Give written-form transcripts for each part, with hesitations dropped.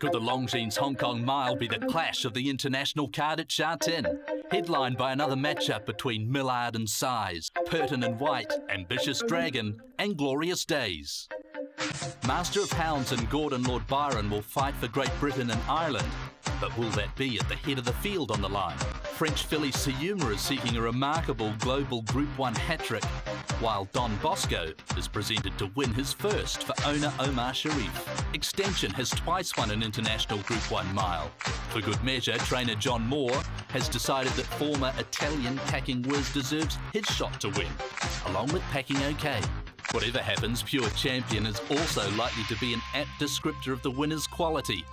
Could the Longines Hong Kong Mile be the clash of the international card at Sha Tin? Headlined by another matchup between Millard and Size, Purton and White, Ambitious Dragon and Glorious Days. Master of Hounds and Gordon Lord Byron will fight for Great Britain and Ireland, but will that be at the head of the field on the line? French filly Siyuma is seeking a remarkable global Group 1 hat-trick, while Don Bosco is presented to win his first for owner Omar Sharif. Extension has twice won an international Group 1 mile. For good measure, trainer John Moore has decided that former Italian Packing Whiz deserves his shot to win, along with Packing OK. Whatever happens, Pure Champion is also likely to be an apt descriptor of the winner's quality,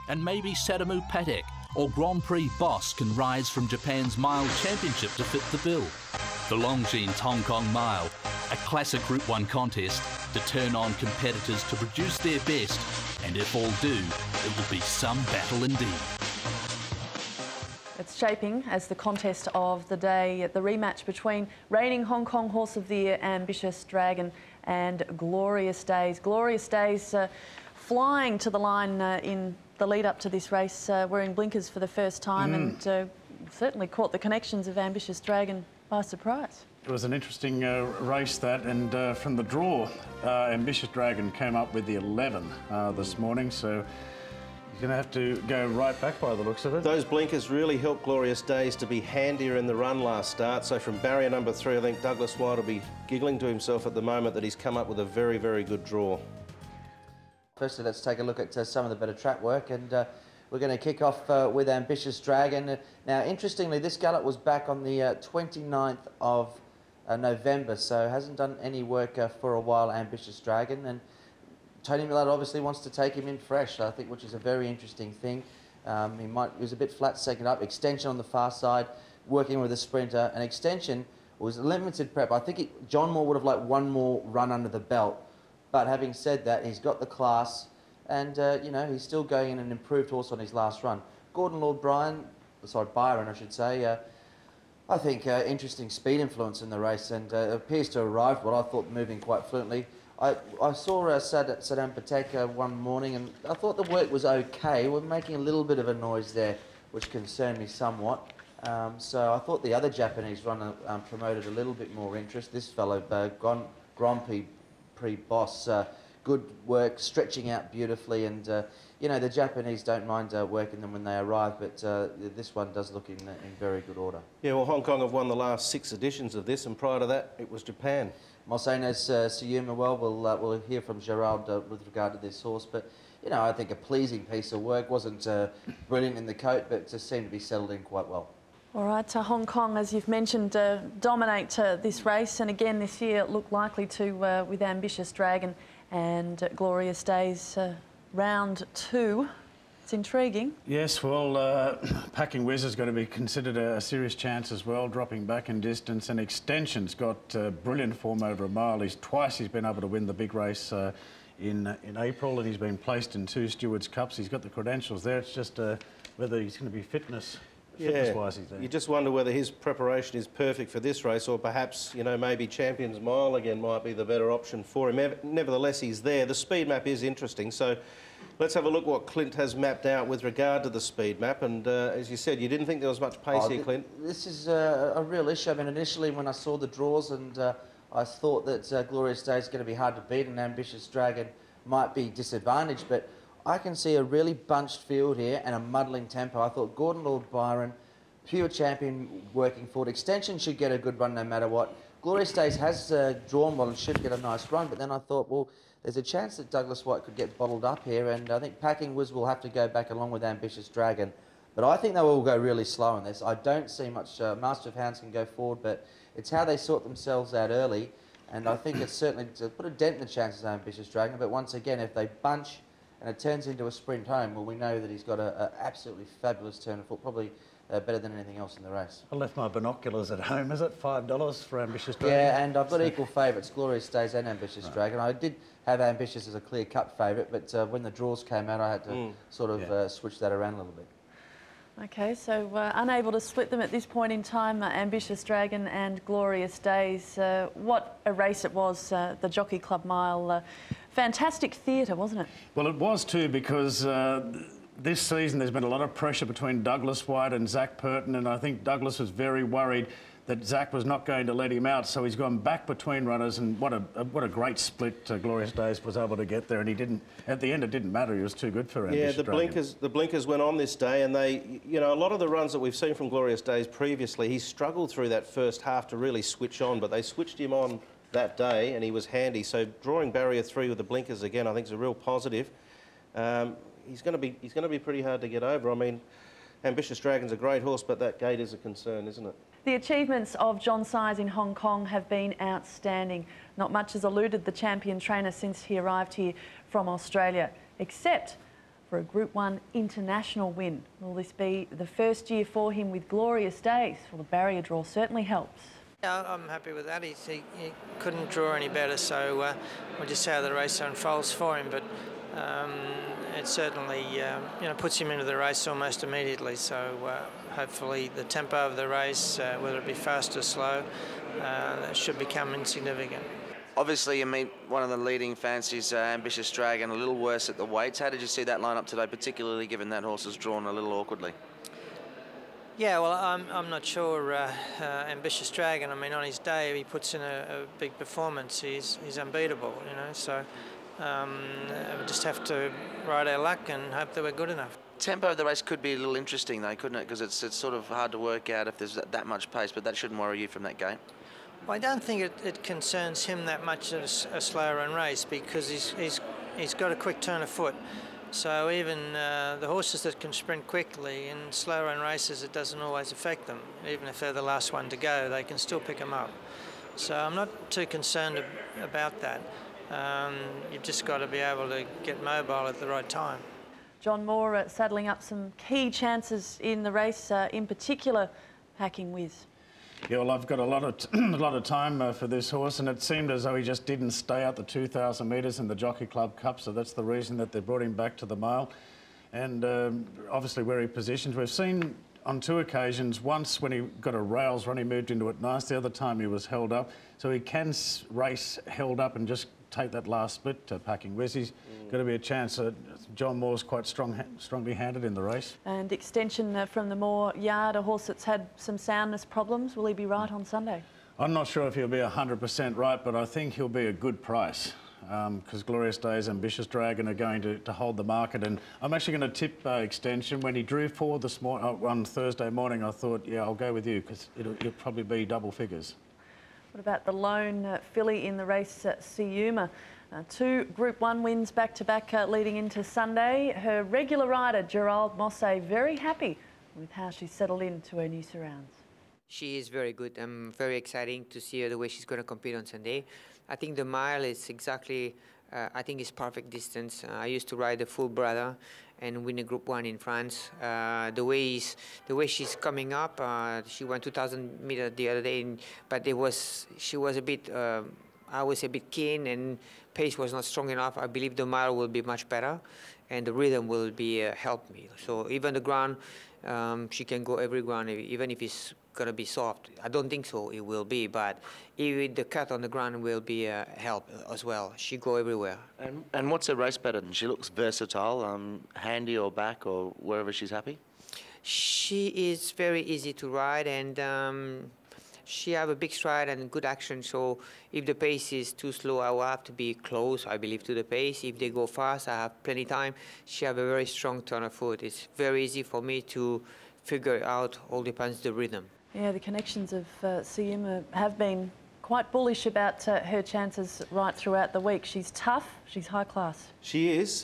and maybe Sadamu Patek or Grand Prix Boss can rise from Japan's Mile Championship to fit the bill. The Longines Hong Kong Mile, a classic Group 1 contest to turn on competitors to produce their best, and if all do, it will be some battle indeed. It's shaping as the contest of the day, the rematch between reigning Hong Kong Horse of the Year, Ambitious Dragon, and Glorious Days. Glorious Days flying to the line in the lead up to this race, wearing blinkers for the first time, and certainly caught the connections of Ambitious Dragon by surprise. It was an interesting race that, and from the draw, Ambitious Dragon came up with the 11 this morning, so he's going to have to go right back by the looks of it. Those blinkers really helped Glorious Days to be handier in the run last start, so from barrier number 3, I think Douglas White will be giggling to himself at the moment that he's come up with a very, very good draw. Firstly, let's take a look at some of the better track work, and we're going to kick off with Ambitious Dragon. Now, interestingly, this gallop was back on the 29th of November, so hasn't done any work for a while, Ambitious Dragon, and Tony Millard obviously wants to take him in fresh, I think, which is a very interesting thing. He was a bit flat second up, Extension on the far side, working with a sprinter, and Extension was a limited prep. I think John Moore would have liked one more run under the belt. But having said that, he's got the class, and you know, he's still going in an improved horse on his last run. Gordon Lord Byron, I should say. I think interesting speed influence in the race, and appears to arrive. What I thought moving quite fluently. I saw Sadamu Patek one morning, and I thought the work was okay. We're making a little bit of a noise there, which concerned me somewhat. So I thought the other Japanese runner promoted a little bit more interest. This fellow, Grand Prix Boss, good work, stretching out beautifully, and you know, the Japanese don't mind working them when they arrive, but this one does look in very good order. Yeah, well, Hong Kong have won the last 6 editions of this, and prior to that, it was Japan. Marseilles Siyuma, well, we'll hear from Gerald with regard to this horse, but you know, I think a pleasing piece of work. Wasn't brilliant in the coat, but just seemed to be settled in quite well. All right, Hong Kong, as you've mentioned, dominate this race, and again this year look likely to with Ambitious Dragon and Glorious Days. Round 2. It's intriguing. Yes, well, Packing Whiz is going to be considered a serious chance as well, dropping back in distance, and Extension's got brilliant form over a mile. He's been able to win the big race in April, and he's been placed in 2 Stewards' Cups. He's got the credentials there. It's just whether he's going to be fitness-wise he's there. You just wonder whether his preparation is perfect for this race, or perhaps, you know, maybe Champions Mile again might be the better option for him. Nevertheless, he's there. The speed map is interesting, so let's have a look what Clint has mapped out with regard to the speed map. And as you said, you didn't think there was much pace here, Clint? This is a real issue. I mean, initially when I saw the draws, and I thought that Glorious Days is going to be hard to beat, and Ambitious Dragon might be disadvantaged, but I can see a really bunched field here and a muddling tempo. I thought Gordon Lord Byron, Pure Champion working forward. Extension should get a good run no matter what. Glorious Days has drawn well and should get a nice run, but then I thought, well, there's a chance that Douglas White could get bottled up here, and I think Packing Whiz will have to go back along with Ambitious Dragon. But I think they will go really slow on this. I don't see much. Master of Hounds can go forward, but it's how they sort themselves out early, and I think it's certainly to put a dent in the chances of Ambitious Dragon. But once again, if they bunch and it turns into a sprint home, well, we know that he's got an absolutely fabulous turn of foot, probably better than anything else in the race. I left my binoculars at home. Is it $5 for Ambitious Dragon? Yeah, and I've got equal favourites, Glorious Days and Ambitious Dragon. I did have Ambitious as a clear-cut favourite, but when the draws came out, I had to sort of switch that around a little bit. Okay, so unable to split them at this point in time, Ambitious Dragon and Glorious Days. What a race it was, the Jockey Club Mile. Fantastic theatre, wasn't it? Well, it was too, because this season there's been a lot of pressure between Douglas White and Zach Purton, and I think Douglas was very worried that Zach was not going to let him out, so he's gone back between runners, and what a great split Glorious Days was able to get there, and he didn't, at the end it didn't matter, he was too good for him. Yeah, the blinkers went on this day, and they, you know, a lot of the runs that we've seen from Glorious Days previously, he struggled through that first half to really switch on, but they switched him on that day, and he was handy. So drawing barrier 3 with the blinkers again, I think is a real positive. He's going to be pretty hard to get over. I mean, Ambitious Dragon's a great horse, but that gate is a concern, isn't it? The achievements of John Size in Hong Kong have been outstanding. Not much has eluded the champion trainer since he arrived here from Australia, except for a Group 1 international win. Will this be the first year for him with Glorious Days? Well, the barrier draw certainly helps. Yeah, I'm happy with that. He couldn't draw any better, so we'll just see how the race unfolds for him. But it certainly puts him into the race almost immediately. So hopefully the tempo of the race, whether it be fast or slow, should become insignificant. Obviously, you meet one of the leading fancies, Ambitious Dragon, a little worse at the weights. How did you see that line up today, particularly given that horse was drawn a little awkwardly? Yeah, well, I'm not sure Ambitious Dragon, I mean, on his day, he puts in a big performance. He's unbeatable, you know, so we just have to ride our luck and hope that we're good enough. Tempo of the race could be a little interesting, though, couldn't it? Because it's sort of hard to work out if there's that much pace, but that shouldn't worry you from that gate. Well, I don't think it concerns him that much at a slow run race, because he's got a quick turn of foot. So even the horses that can sprint quickly in slow run races, it doesn't always affect them. Even if they're the last one to go, they can still pick them up. So I'm not too concerned about that. You've just got to be able to get mobile at the right time. John Moore saddling up some key chances in the race, in particular Packing Whiz. Yeah, well, I've got a lot of time for this horse, and it seemed as though he just didn't stay out the 2,000 metres in the Jockey Club Cup, so that's the reason that they brought him back to the mile. And obviously where he positions, we've seen on 2 occasions, once when he got a rails run, he moved into it nice, the other time he was held up, so he can race held up and just take that last split to Packing Whiz. He's got to be a chance. John Moore's quite strongly handed in the race. And Extension from the Moore Yard, a horse that's had some soundness problems. Will he be right on Sunday? I'm not sure if he'll be 100% right, but I think he'll be a good price, because Glorious Days, Ambitious Dragon are going to hold the market. And I'm actually going to tip Extension. When he drew forward this morning, on Thursday morning, I thought, yeah, I'll go with you, because it'll probably be double figures. What about the lone filly in the race, Siuma? 2 Group 1 wins back-to-back leading into Sunday. Her regular rider, Gerald Mosse, very happy with how she's settled into her new surrounds. She is very good. I'm very exciting to see her the way she's going to compete on Sunday. I think the mile is exactly, I think it's perfect distance. I used to ride the full brother and win a Group 1 in France. The way she's coming up, she won 2,000 meters the other day, but she was a bit, I was a bit keen, and pace was not strong enough. I believe the mile will be much better, and the rhythm will be help me. So even the ground, she can go every ground, even if it's gonna be soft. I don't think so it will be, but even the cut on the ground will be help as well. She go everywhere. And what's her race pattern? She looks versatile, handy or back or wherever she's happy. She is very easy to ride, and she have a big stride and good action. So if the pace is too slow, I will have to be close, I believe, to the pace. If they go fast, I have plenty of time. She have a very strong turn of foot. It's very easy for me to figure it out. All depends the rhythm. Yeah, the connections of Siuma have been quite bullish about her chances right throughout the week. She's tough, she's high class. She is.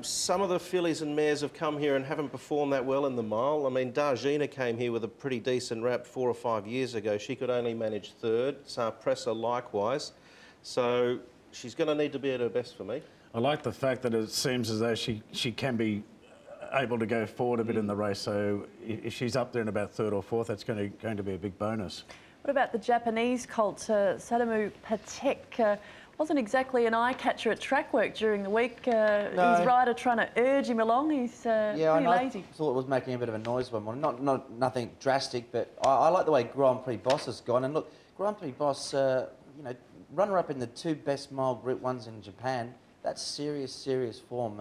Some of the fillies and mares have come here and haven't performed that well in the mile. I mean, Dargina came here with a pretty decent rap 4 or 5 years ago. She could only manage 3rd. Sarpressa likewise. So she's going to need to be at her best for me. I like the fact that it seems as though she can be able to go forward a bit in the race, so if she's up there in about 3rd or 4th, that's going to be a big bonus. What about the Japanese colt, Sadamu Patek? Wasn't exactly an eye-catcher at track work during the week. No. His rider trying to urge him along. He's pretty lazy. I thought it was making a bit of a noise one morning. Nothing drastic, but I like the way Grand Prix Boss has gone. And look, Grand Prix Boss, runner-up in the 2 best mile Group 1s in Japan. That's serious form.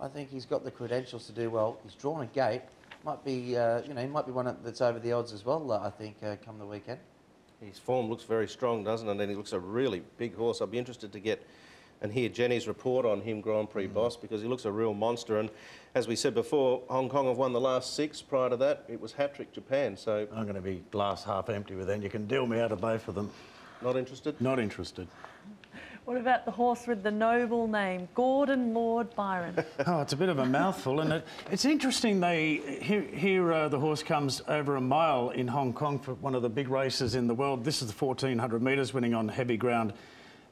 I think he's got the credentials to do well. He's drawn a gate. Might be, you know, he might be one that's over the odds as well, I think, come the weekend. His form looks very strong, doesn't it? And he looks a really big horse. I'd be interested to get and hear Jenny's report on him, Grand Prix boss, because he looks a real monster. And as we said before, Hong Kong have won the last 6. Prior to that, it was hat-trick Japan. So I'm going to be glass half empty with them. You can deal me out of both of them. Not interested? Not interested. What about the horse with the noble name, Gordon Lord Byron? Oh, it's a bit of a mouthful, and it's interesting. Here the horse comes over a mile in Hong Kong for one of the big races in the world. This is the 1400 metres, winning on heavy ground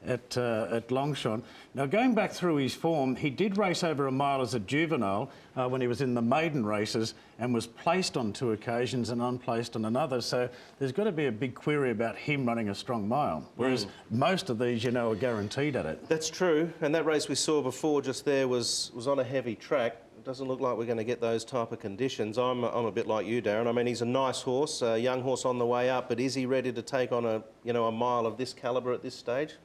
at Longchamp. Now, going back through his form, he did race over a mile as a juvenile when he was in the maiden races and was placed on 2 occasions and unplaced on another. So there's got to be a big query about him running a strong mile, whereas most of these, you know, are guaranteed at it. That's true, and that race we saw before just there was on a heavy track. It doesn't look like we're going to get those type of conditions. I'm a bit like you, Darren. I mean, he's a nice horse, a young horse on the way up, but is he ready to take on a mile of this calibre at this stage?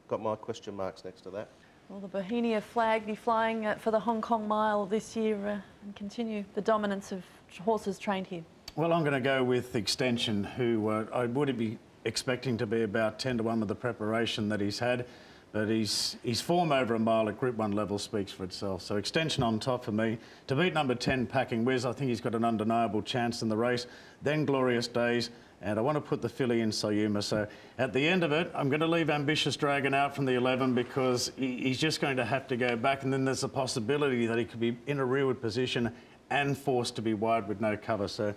Got my question marks next to that. Will the Bohemia flag be flying for the Hong Kong Mile this year and continue the dominance of horses trained here? Well, I'm going to go with Extension, who I would be expecting to be about 10 to 1 with the preparation that he's had, but his form over a mile at Group 1 level speaks for itself. So Extension on top for me. To beat number 10, Packing Whiz, I think he's got an undeniable chance in the race. Then Glorious Days, and I want to put the filly in Sayuma. So at the end of it, I'm going to leave Ambitious Dragon out from the 11 because he's just going to have to go back, and then there's a possibility that he could be in a rearward position and forced to be wide with no cover. So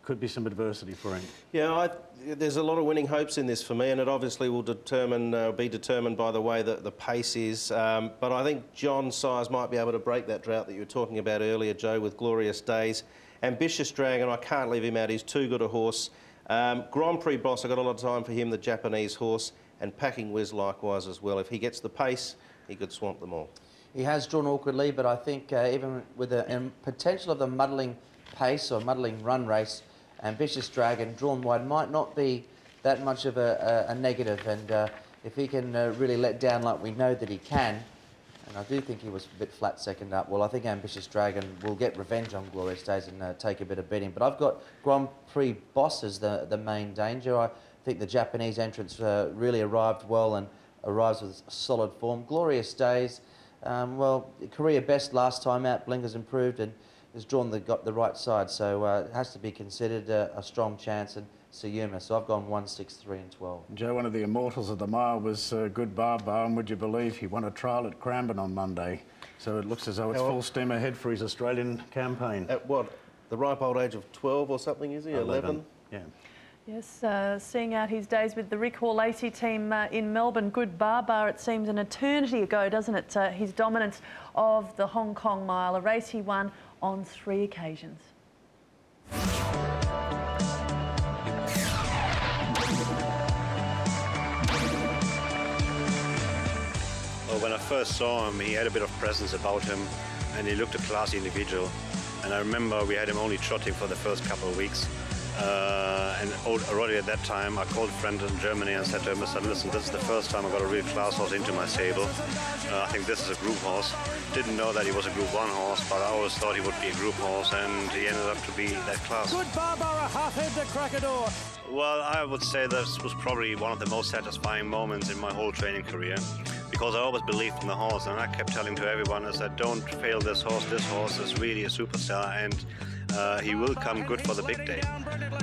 could be some adversity for him. Yeah, there's a lot of winning hopes in this for me, and it obviously will be determined by the way that the pace is. But I think John Size might be able to break that drought that you were talking about earlier, Joe, with Glorious Days. Ambitious Dragon, I can't leave him out. He's too good a horse. Grand Prix Boss, I've got a lot of time for him, the Japanese horse, and Packing Whiz likewise as well. If he gets the pace, he could swamp them all. He has drawn awkwardly, but I think even with the potential of the muddling pace or muddling run race, Ambitious Dragon drawn wide might not be that much of a negative, and if he can really let down like we know that he can, and I do think he was a bit flat second up, well, I think Ambitious Dragon will get revenge on Glorious Days and take a bit of beating. But I've got Grand Prix Boss as the main danger. I think the Japanese entrance really arrived well and arrives with solid form. Glorious Days, well, career best last time out, blinkers improved and has got the right side, so it has to be considered a strong chance. And Sayuma, so I've gone 1, 6, 3 and 12. Joe, one of the immortals of the mile was Good Barbar, and would you believe he won a trial at Cranbourne on Monday? So it looks as though it's full steam ahead for his Australian campaign. At what, the ripe old age of 12 or something, is he? 11? Yeah. Yes, seeing out his days with the Rick Hall-Lacey team in Melbourne, Good Barbar, it seems an eternity ago, doesn't it? His dominance of the Hong Kong Mile, a race he won on 3 occasions. Well, when I first saw him, he had a bit of presence about him and he looked a classy individual. And I remember we had him only trotting for the first couple of weeks. And already at that time, I called a friend in Germany and said to him, listen, this is the first time I got a real class horse into my stable. I think this is a group horse. Didn't know that he was a Group 1 horse, but I always thought he would be a group horse, and he ended up to be that class. Good Barbara, half-head to Cracador. Well, I would say this was probably one of the most satisfying moments in my whole training career, because I always believed in the horse, and I kept telling to everyone, I said, don't fail this horse is really a superstar, and he will come good for the big day.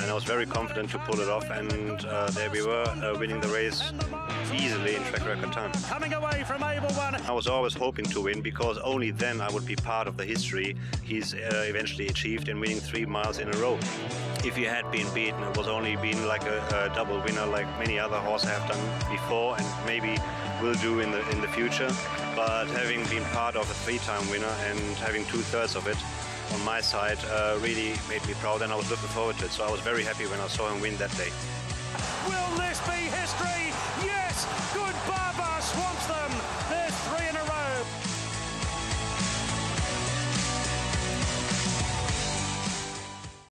And I was very confident to pull it off, and there we were, winning the race easily in track record time. Coming away from Able One. I was always hoping to win, because only then I would be part of the history he's eventually achieved in winning 3 miles in a row. If he had been beaten, it was only been like a double winner like many other horses have done before and maybe will do in the future. But having been part of a 3-time winner and having 2/3 of it on my side really made me proud, and I was looking forward to it. So I was very happy when I saw him win that day. Will this be history? Yes! Good Barbar swamps them.